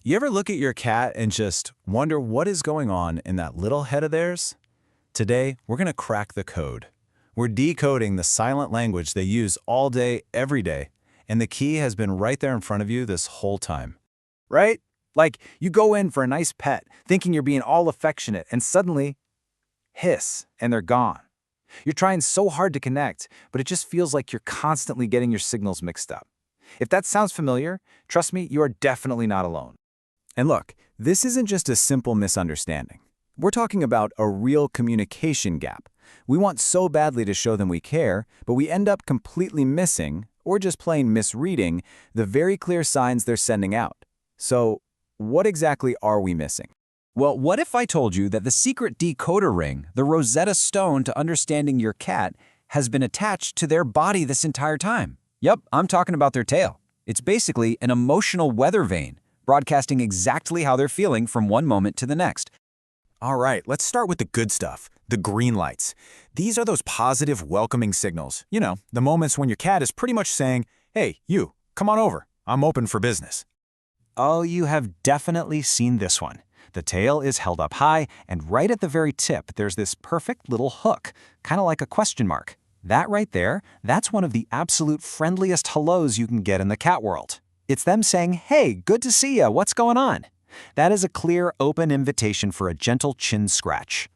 You ever look at your cat and just wonder what is going on in that little head of theirs? Today, we're going to crack the code. We're decoding the silent language they use all day, every day, and the key has been right there in front of you this whole time. Right? Like you go in for a nice pet, thinking you're being all affectionate, and suddenly, hiss, and they're gone. You're trying so hard to connect, but it just feels like you're constantly getting your signals mixed up. If that sounds familiar, trust me, you are definitely not alone. And look, this isn't just a simple misunderstanding. We're talking about a real communication gap. We want so badly to show them we care, but we end up completely missing, or just plain misreading, the very clear signs they're sending out. So, what exactly are we missing? Well, what if I told you that the secret decoder ring, the Rosetta Stone to understanding your cat, has been attached to their body this entire time? Yep, I'm talking about their tail. It's basically an emotional weather vane, broadcasting exactly how they're feeling from one moment to the next. All right, let's start with the good stuff, the green lights. These are those positive, welcoming signals. You know, the moments when your cat is pretty much saying, "Hey, you, come on over. I'm open for business." Oh, you have definitely seen this one. The tail is held up high, and right at the very tip, there's this perfect little hook, kind of like a question mark. That right there, that's one of the absolute friendliest hellos you can get in the cat world. It's them saying, "Hey, good to see ya, what's going on?" That is a clear, open invitation for a gentle chin scratch.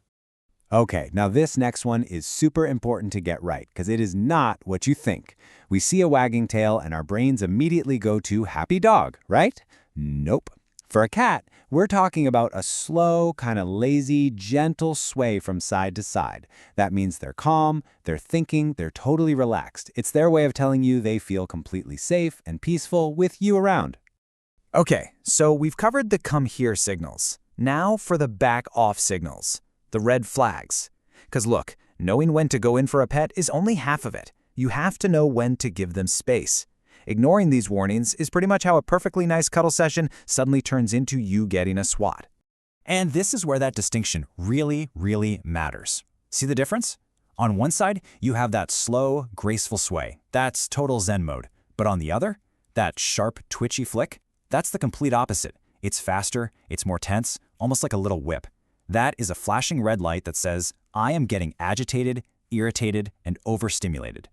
Okay, now this next one is super important to get right, because it is not what you think. We see a wagging tail and our brains immediately go to happy dog, right? Nope. For a cat, we're talking about a slow, kind of lazy, gentle sway from side to side. That means they're calm, they're thinking, they're totally relaxed. It's their way of telling you they feel completely safe and peaceful with you around. Okay, so we've covered the come here signals. Now for the back off signals, the red flags. Because look, knowing when to go in for a pet is only half of it. You have to know when to give them space. Ignoring these warnings is pretty much how a perfectly nice cuddle session suddenly turns into you getting a swat. And this is where that distinction really, really matters. See the difference? On one side, you have that slow, graceful sway. That's total Zen mode. But on the other, that sharp, twitchy flick, that's the complete opposite. It's faster, it's more tense, almost like a little whip. That is a flashing red light that says, I am getting agitated, irritated, and overstimulated.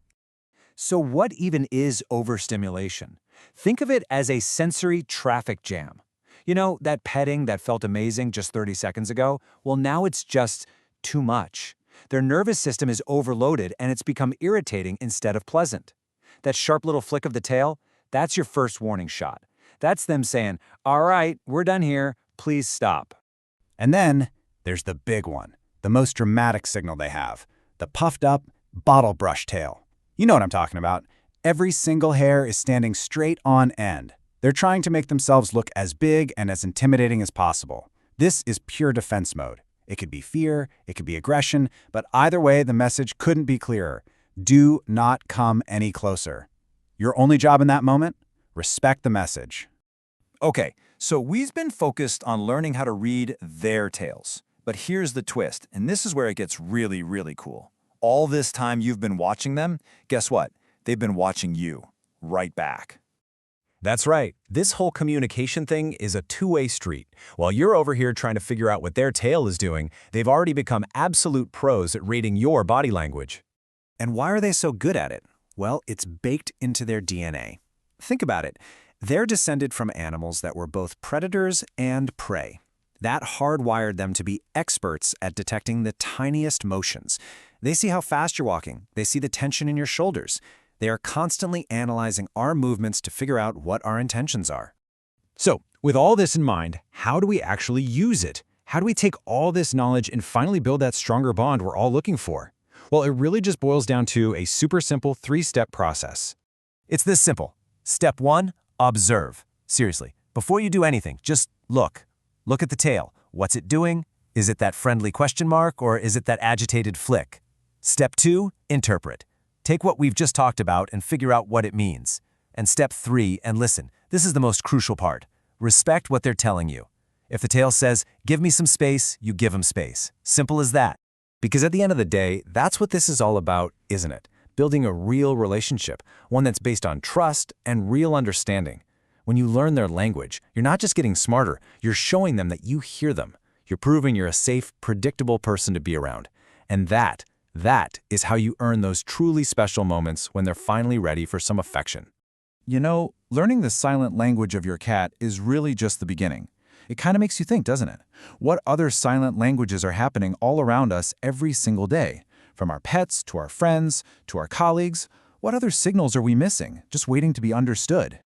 So what even is overstimulation? Think of it as a sensory traffic jam. You know, that petting that felt amazing just 30 seconds ago? Well, now it's just too much. Their nervous system is overloaded and it's become irritating instead of pleasant. That sharp little flick of the tail, that's your first warning shot. That's them saying, all right, we're done here, please stop. And then there's the big one, the most dramatic signal they have, the puffed up, bottle brush tail. You know what I'm talking about. Every single hair is standing straight on end. They're trying to make themselves look as big and as intimidating as possible. This is pure defense mode. It could be fear, it could be aggression, but either way, the message couldn't be clearer. Do not come any closer. Your only job in that moment? Respect the message. Okay, so we've been focused on learning how to read their tails. But here's the twist, and this is where it gets really, really cool. All this time you've been watching them, guess what? They've been watching you right back. That's right. This whole communication thing is a two-way street. While you're over here trying to figure out what their tail is doing, they've already become absolute pros at reading your body language. And why are they so good at it? Well, it's baked into their DNA. Think about it. They're descended from animals that were both predators and prey. That hardwired them to be experts at detecting the tiniest motions. They see how fast you're walking. They see the tension in your shoulders. They are constantly analyzing our movements to figure out what our intentions are. So, with all this in mind, how do we actually use it? How do we take all this knowledge and finally build that stronger bond we're all looking for? Well, it really just boils down to a super simple 3-step process. It's this simple. Step 1, observe. Seriously, before you do anything, just look. Look at the tail. What's it doing? Is it that friendly question mark or is it that agitated flick? Step 2, interpret. Take what we've just talked about and figure out what it means. And step 3, and listen, this is the most crucial part. Respect what they're telling you. If the tail says, give me some space, you give them space. Simple as that. Because at the end of the day, that's what this is all about, isn't it? Building a real relationship, one that's based on trust and real understanding. When you learn their language, you're not just getting smarter, you're showing them that you hear them. You're proving you're a safe, predictable person to be around. And that is how you earn those truly special moments when they're finally ready for some affection. You know, learning the silent language of your cat is really just the beginning. It kind of makes you think, doesn't it? What other silent languages are happening all around us every single day? From our pets, to our friends, to our colleagues, what other signals are we missing, just waiting to be understood?